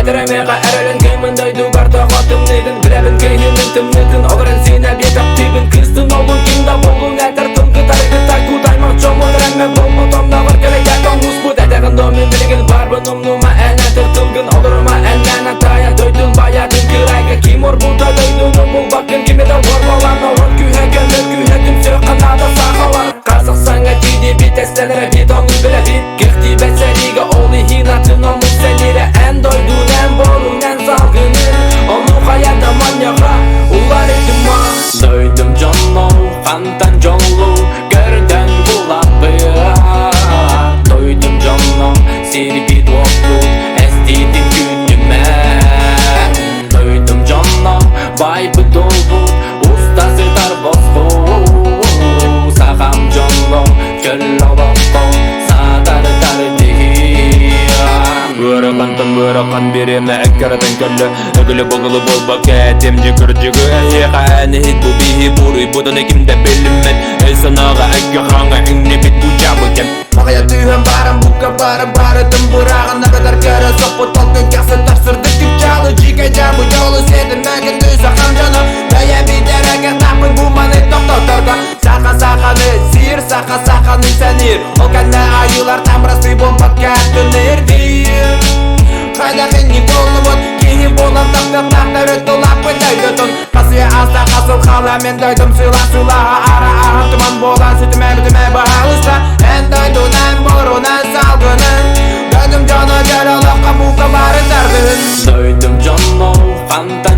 Әдіремеға әрілін кемін дойду барда қатым неген Біләбін кейінін тімнетін Оғырын сені бет аптибін Кыстың олың кеңда болың Әтір тұнғы тарихы тайку таймақ чомын Рәңме болмы томда бар келек әтон Мұспу дәтіғін домын білген Барбын ұмнума ән әтір тұлғын Оғырыма әннән атая дойдың баядың кірайға Кимор бұлда дойдың бұл бақын кемеді Ормалан оғыр күйәген Күйәгім сөй қанада сақалар Қазық саңа кейде бит әстәлері бит оңын біле бит Кіқті бәтсәлігі олы хинатын оңын сәлері Ән дойдың ән болың ән салғының Оны қаяда маньяға Улар етіма Дойдым жону қантан жолу Көрден бұлапы Дойдым жону сербит оқты Әстейтін күнімә Дойдым жону байбы долбу Ұстасы дар босқу Сағам жону көл олоққу Садары дары Бұрықан беремі әккаратын көлі Үгілі бұғылы болбақ әтемде күрдігі Әйеға әні хит бұл бейі бұрый Бұданы кімді біліммен Әсінаға әкке хаңға үңне бет бұл жабы кем Мағая түйім барым бұққа барым бұрағына бәдір кәрі соқпы толқын кәсі тапсырды күп жалы Жиге жабы жолы седім мәгін дөз ақам жаны Бәйе бейдер әген тапын бұманы тоқтаутарға Сақа-сақаны сир, сақа-сақаны сәнер Ол кәнне айылар тамрасы болмақ кәттінер Қайда қенни қолы бұд Кейі болам тақтап өтті лапын дойдытын Қасия аста қасыл қала мен дойдым сыла-сылаға Ара ағын тұман болан сүтіме бүтіме бағалыста Ән дойдын ән бұрын ән салғынын Дойдым жоны жәрі лаққа бұқа бары дардын Дойдым жону қантай